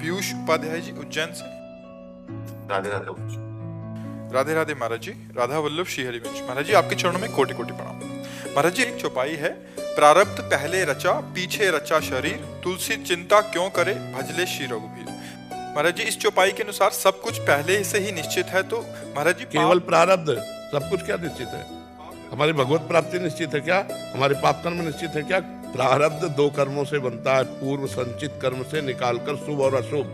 पीयूष उपाध्याय जी उज्जैन से। राधे राधे। राधे राधे महाराज जी। राधा वल्लभ श्री हरिवंश। महाराज जी आपके चरणों में कोटि कोटि प्रणाम। महाराज जी एक चौपाई है, प्रारब्ध पहले रचा पीछे रचा शरीर, तुलसी चिंता क्यों करे भजले श्री रघुबीर। महाराज जी इस चौपाई के अनुसार सब कुछ पहले से ही निश्चित है, तो महाराज जी केवल प्रारब्ध, सब कुछ क्या निश्चित है? हमारी भगवत प्राप्ति निश्चित है क्या? हमारे पाप कर्म निश्चित है क्या? प्रारब्ध दो कर्मों से बनता है, पूर्व संचित कर्म से निकालकर शुभ और अशुभ,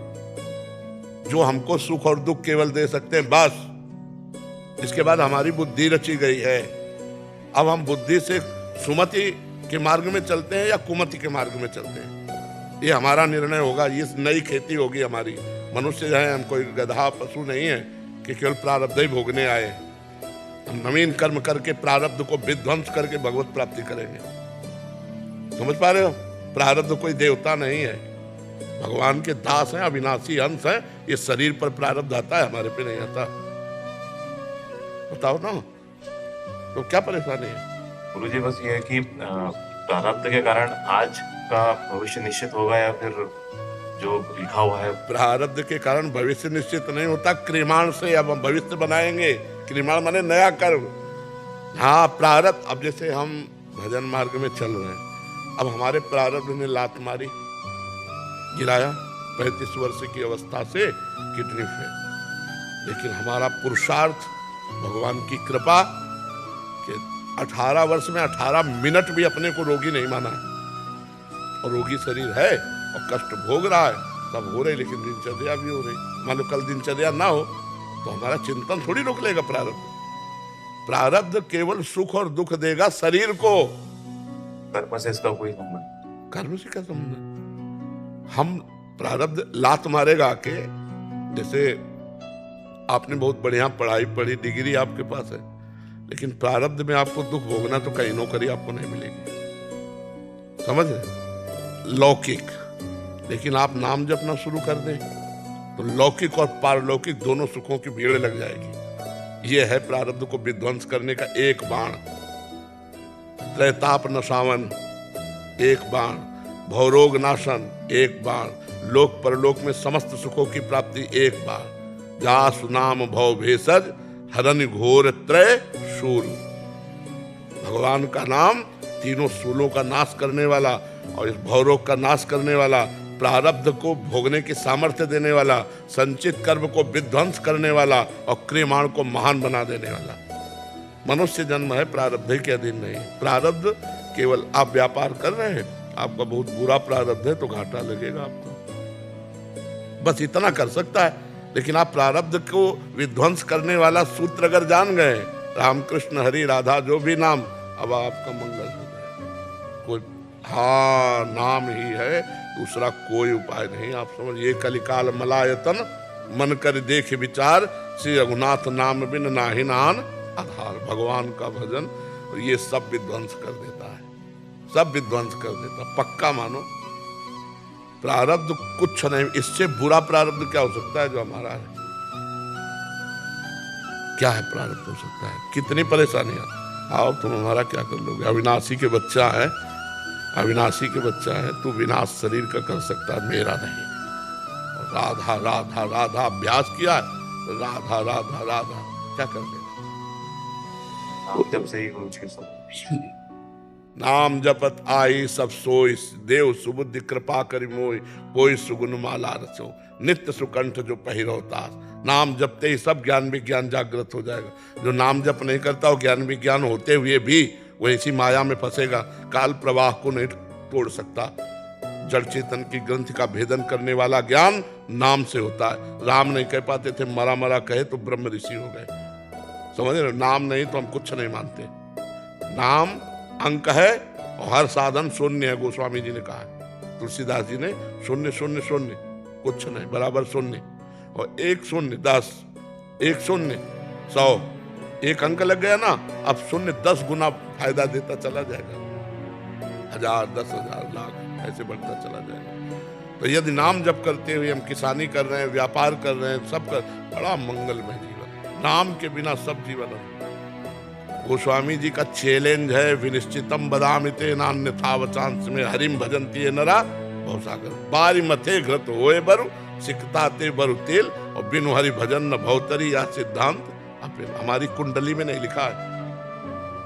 जो हमको सुख और दुख केवल दे सकते हैं, बस। इसके बाद हमारी बुद्धि रची गई है। अब हम बुद्धि से सुमति के मार्ग में चलते हैं या कुमति के मार्ग में चलते हैं, ये हमारा निर्णय होगा। ये नई खेती होगी हमारी। मनुष्य है, हम कोई गधा पशु नहीं है कि केवल प्रारब्ध ही भोगने आए। हम नवीन कर्म करके प्रारब्ध को विध्वंस करके भगवत प्राप्ति करेंगे। समझ पा रहे हो? प्रारब्ध कोई देवता नहीं है, भगवान के दास हैं, अविनाशी अंश हैं। ये शरीर पर प्रारब्ध आता है, हमारे पे नहीं आता। बताओ ना, तो क्या परेशानी है? गुरुजी बस ये है कि प्रारब्ध के कारण आज का भविष्य निश्चित होगा या फिर जो लिखा हुआ है? प्रारब्ध के कारण भविष्य निश्चित नहीं होता, क्रियमाण से अब हम भविष्य बनाएंगे। क्रियमाण माने नया कर्म। हाँ, प्रारब्ध। अब जैसे हम भजन मार्ग में चल रहे हैं, अब हमारे प्रारब्ध ने लात मारी, गिराया 35 वर्ष की अवस्था से किडनी फेल। लेकिन हमारा पुरुषार्थ, भगवान की कृपा कि 18 वर्ष में 18 मिनट भी अपने को रोगी नहीं माना है। और रोगी शरीर है और कष्ट भोग रहा है, सब हो रहे, लेकिन दिनचर्या भी हो रही। मान लो कल दिनचर्या ना हो तो हमारा चिंतन थोड़ी रोक लेगा प्रारब्ध। प्रारब्ध केवल सुख और दुख देगा शरीर को। कर्म से इसका कोई संबंध? कर्म से क्या संबंध है? हम प्रारब्ध लात मारेगा के, जैसे आपने बहुत बढ़िया पढ़ाई पढ़ी, डिग्री आपके पास है, लेकिन प्रारब्ध में आपको दुख भोगना तो कहीं नौकरी आपको नहीं मिलेगी। समझ रहे? लौकिक। लेकिन आप नाम जपना शुरू कर दें तो लौकिक और पारलौकिक दोनों सुखों की भीड़ लग जाएगी। यह है प्रारब्ध को विध्वंस करने का एक बाण। त्रैताप नशावन एक बाण, भवरोग नाशन एक बाण, लोक परलोक में समस्त सुखों की प्राप्ति एक बाण। जासु नाम भव भेषज हरन घोर त्रय शूल। भगवान का नाम तीनों शूलों का नाश करने वाला और इस भवरोग का नाश करने वाला, प्रारब्ध को भोगने की सामर्थ्य देने वाला, संचित कर्म को विध्वंस करने वाला और क्रियमाण को महान बना देने वाला। मनुष्य जन्म है प्रारब्ध के अधीन नहीं। प्रारब्ध केवल आप व्यापार कर रहे हैं, आपका बहुत बुरा प्रारब्ध है तो घाटा लगेगा आपको, बस इतना कर सकता है। लेकिन आप प्रारब्ध को विध्वंस करने वाला सूत्र अगर जान गए, रामकृष्ण हरि राधा जो भी नाम, अब आपका मंगल हो जाए। कोई हाँ नाम ही है, दूसरा कोई उपाय नहीं। आप समझिए, कलिकाल मलायतन मन कर देख विचार, श्री रघुनाथ नाम बिन नाहि नान आधार। भगवान का भजन और ये सब विध्वंस कर देता है, सब विध्वंस कर देता, पक्का मानो। प्रारब्ध कुछ नहीं, इससे बुरा प्रारब्ध क्या हो सकता है जो हमारा है? क्या है प्रारब्ध हो सकता है? कितनी परेशानियां। आओ तुम हमारा क्या कर लोगे? अविनाशी के बच्चा है, अविनाशी के बच्चा है, तू विनाश शरीर का कर सकता है, मेरा नहीं। राधा राधा राधा अभ्यास किया है, राधा राधा राधा क्या कर लेगा? जब से ही गुरु नाम जपत आई सब सोई, देव सुबुद्धि कृपा करि मोई, कोई सुगुन माला रचो, नित्य सुकंठ जो पहिरोतास। नाम जपते ही सब ज्ञान विज्ञान जागृत हो जाएगा। जो नाम जप नहीं करता वो ज्ञान विज्ञान होते हुए भी वो इसी माया में फंसेगा। काल प्रवाह को नहीं तोड़ सकता। जड़ चेतन की ग्रंथि का भेदन करने वाला ज्ञान नाम से होता है। राम नहीं कह पाते थे, मरा मरा कहे तो ब्रह्म ऋषि हो गए। समझ रहे? नाम नहीं तो हम कुछ नहीं मानते। नाम अंक है और हर साधन शून्य है, गोस्वामी जी ने कहा है। तुलसीदास जी ने शून्य शून्य शून्य, कुछ नहीं बराबर शून्य, और एक शून्य 10, एक शून्य 100, एक अंक लग गया ना, अब शून्य 10 गुना फायदा देता चला जाएगा। 1000, 10,000, लाख ऐसे बढ़ता चला जाएगा। तो यदि नाम जप करते हुए हम किसानी कर रहे हैं, व्यापार कर रहे हैं, सब कर, बड़ा मंगलमय जीवन। नाम के बिना सब जीवन है। गोस्वामी जी का चैलेंज है, विनिश्चितम बदामिते नान्यथा वचांस में हरिम भजन्ति नरा भवसागर। बारी मथे घृत होए बरु सिकताते बरु तेल और बिनु हरि भजन न भवतरी, या सिद्धांत हमारी कुंडली में नहीं लिखा है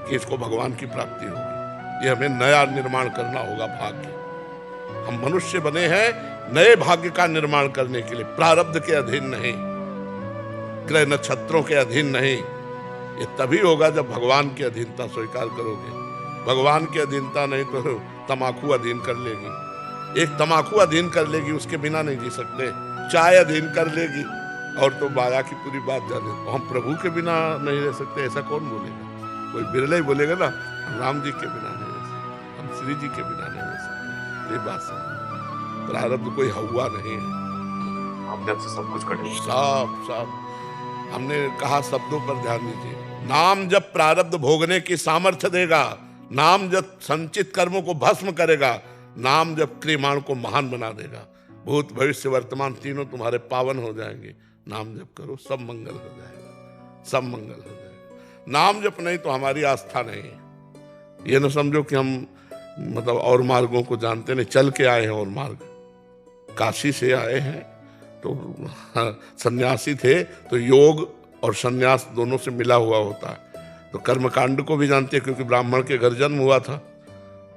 कि इसको भगवान की प्राप्ति होगी। ये हमें नया निर्माण करना होगा भाग्य। हम मनुष्य बने हैं नए भाग्य का निर्माण करने के लिए, प्रारब्ध के अधीन नहीं, ग्रह नक्षत्रों के अधीन नहीं। ये तभी होगा जब भगवान की अधीनता स्वीकार करोगे। भगवान की अधीनता नहीं तो तमाकू अधीन कर लेगी। एक तमाकू अधीन कर लेगी, उसके बिना नहीं जी सकते। चाय अधीन कर लेगी और तो माया की पूरी बात जाने। हम प्रभु के बिना नहीं रह सकते, ऐसा कौन बोलेगा? कोई बिरला ही बोलेगा ना, हम राम जी के बिना नहीं रह सकते, हम श्री जी के बिना नहीं रह सकते। ये बात समझ, प्रारब्ध कोई हवा नहीं है। हम जब से सब कुछ कटे, सब हमने कहा शब्दों पर ध्यान दीजिए। नाम जब प्रारब्ध भोगने की सामर्थ्य देगा, नाम जब संचित कर्मों को भस्म करेगा, नाम जब क्रियमाण को महान बना देगा, भूत भविष्य वर्तमान तीनों तुम्हारे पावन हो जाएंगे। नाम जप करो, सब मंगल हो जाएगा, सब मंगल हो जाएगा। नाम जप नहीं तो हमारी आस्था नहीं है। ये न समझो कि हम मतलब और मार्गों को जानते नहीं, चल के आए हैं और मार्ग। काशी से आए हैं तो सन्यासी थे तो योग और सन्यास दोनों से मिला हुआ होता है। तो कर्मकांड को भी जानते हैं क्योंकि ब्राह्मण के घर जन्म हुआ था,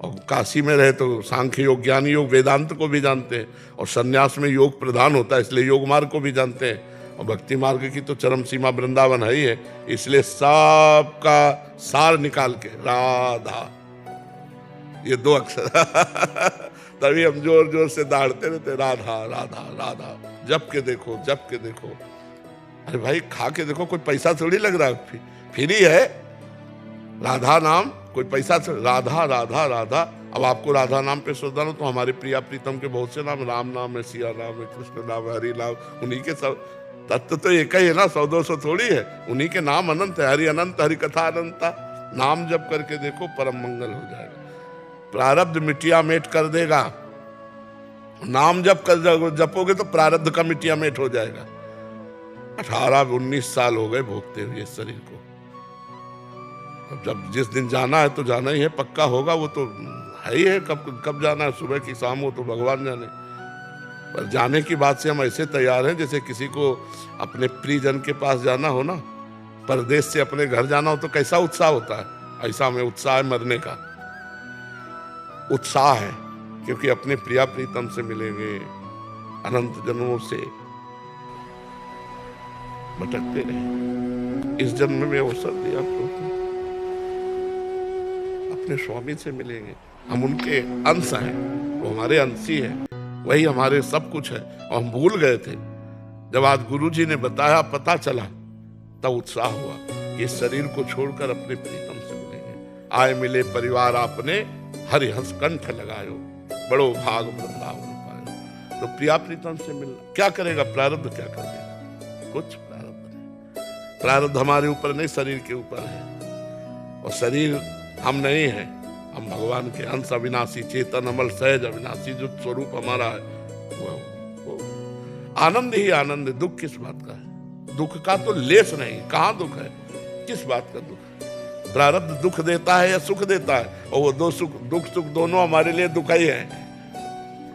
और काशी में रहे तो सांख्य योग, ज्ञान योग, वेदांत को भी जानते हैं, और सन्यास में योग प्रधान होता है इसलिए योग मार्ग को भी जानते हैं। और भक्ति मार्ग की तो चरम सीमा वृंदावन है ही है, इसलिए सबका सार निकाल के राधा, ये 2 अक्षर तभी हम जोर जोर से दौड़ते रहते, राधा राधा राधा। जप के देखो, जप के देखो। अरे भाई खा के देखो, कोई पैसा थोड़ी लग रहा है, फ्री है राधा नाम, कोई पैसा से। राधा राधा राधा। अब आपको राधा नाम पे श्रद्धा हो तो हमारे प्रिया प्रीतम के बहुत से नाम, राम नाम है, सिया नाम है, कृष्ण नाम है, हरि नाम, उन्हीं के सब तत्व तो एक ही है ना, 100-200 थोड़ी है। उन्हीं के नाम अनंत है, हरि अनंत, हरि कथा अनंता। नाम जप करके देखो, परम मंगल हो जाएगा। प्रारब्ध मिटिया मेट कर देगा। नाम जप कर जपोगे तो प्रारब्ध का मिटिया मेट हो जाएगा। 18-19 साल हो गए भोगते हुए इस शरीर को। अब जब जिस दिन जाना है तो जाना ही है, पक्का होगा, वो तो है ही है। कब जाना है, सुबह की शाम हो तो भगवान जाने। पर जाने की बात से हम ऐसे तैयार हैं जैसे किसी को अपने प्रियजन के पास जाना हो ना, परदेश से अपने घर जाना हो तो कैसा उत्साह होता है, ऐसा हमें उत्साह है मरने का। उत्साह है क्योंकि अपने प्रिया प्रीतम से मिलेंगे, अनंत जन्मों से भटकते रहे। इस जन्म में अवसर दिया प्रभु, अपने स्वामी से मिलेंगे। हम उनके अंश हैं, वो हमारे अंशी हैं, वही हमारे सब कुछ है। और हम भूल गए थे। जब आज गुरु जी ने बताया, पता चला, तब उत्साह हुआ कि इस शरीर को छोड़कर अपने प्रीतम से मिलेंगे। आए मिले परिवार आपने, हरि हंस कंठ लगायो, बड़ो भाग वृंदावन पायो। तो प्रिया प्रीतम से मिलना क्या करेगा? प्रारब्ध क्या कर देगा? कुछ प्रारब्ध नहीं। प्रारब्ध हमारे ऊपर नहीं, शरीर के ऊपर है। और शरीर हम नहीं है, हम भगवान के अंश, अविनाशी, चेतन, अमल, सहज, अविनाशी जो स्वरूप हमारा है वो आनंद ही आनंद है। दुख किस बात का है? दुख का तो लेस नहीं। कहाँ दुख है? किस बात का दुख है? प्रारब्ध दुख देता है या सुख देता है? और वो दुख सुख दोनों हमारे लिए दुख ही है।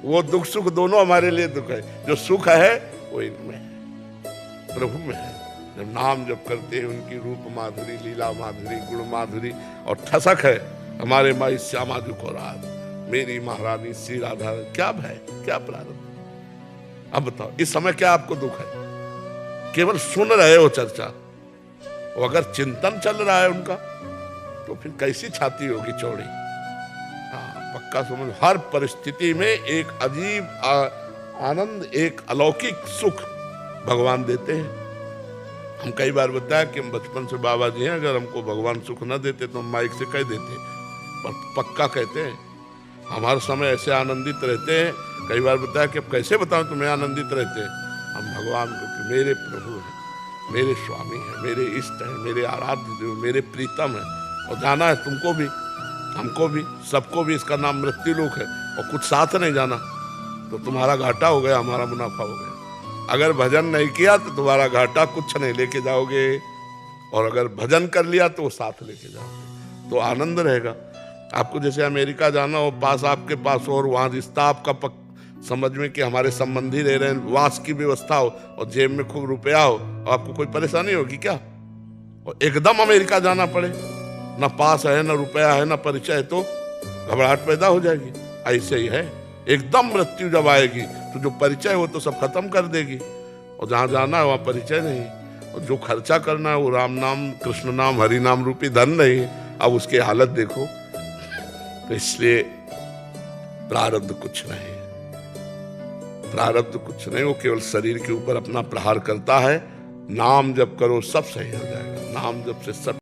वो दुख सुख दोनों हमारे लिए दुख है। जो सुख है वो इनमें है, प्रभु में है। जब नाम जप करते हैं, उनकी रूप माधुरी, लीला माधुरी, गुण माधुरी, और ठसक है हमारे माई श्यामा जी को रात, मेरी महारानी श्री राधा। क्या भय, क्या प्रारब्ध? अब बताओ, इस समय क्या आपको दुख है? केवल सुन रहे हो चर्चा, और अगर चिंतन चल रहा है उनका तो फिर कैसी छाती होगी चौड़ी। हाँ, पक्का समझ। हर परिस्थिति में एक अजीब आनंद, एक अलौकिक सुख भगवान देते हैं। हम कई बार बताया कि हम बचपन से बाबा जी हैं, अगर हमको भगवान सुख न देते तो हम माइक से कह देते, पर पक्का कहते हैं। हमारे समय ऐसे आनंदित रहते हैं। कई बार बताया कि अब कैसे बताऊं तुम्हें आनंदित रहते हैं हम भगवान को, कि मेरे प्रभु हैं, मेरे स्वामी हैं, मेरे इष्ट हैं, मेरे आराध्य देव, मेरे प्रीतम हैं। और जाना है तुमको भी, हमको भी, सबको भी। इसका नाम मृत्यु लोक है। और कुछ साथ नहीं जाना तो तुम्हारा घाटा हो गया, हमारा मुनाफा हो गया। अगर भजन नहीं किया तो तुम्हारा घाटा, कुछ नहीं लेके जाओगे। और अगर भजन कर लिया तो साथ लेके जाओगे, तो आनंद रहेगा। आपको जैसे अमेरिका जाना हो, पास आपके पास, और वहाँ रिश्ता आपका समझ में कि हमारे संबंधी रह रहे हैं, वास की व्यवस्था हो और जेब में खूब रुपया हो, और आपको कोई परेशानी होगी क्या? और एकदम अमेरिका जाना पड़े, ना पास है ना रुपया है ना परिचय है, तो घबराहट पैदा हो जाएगी। ऐसे ही है, एकदम मृत्यु जब आएगी तो जो परिचय हो तो सब खत्म कर देगी, और जहाँ जाना है वहाँ परिचय नहीं, और जो खर्चा करना है वो राम नाम कृष्ण नाम हरि नाम रूपी धन नहीं। अब उसकी हालत देखो। तो इसलिए प्रारब्ध कुछ नहीं, प्रारब्ध कुछ नहीं, वो केवल शरीर के ऊपर अपना प्रहार करता है। नाम जप करो सब सही हो जाएगा, नाम जप से सब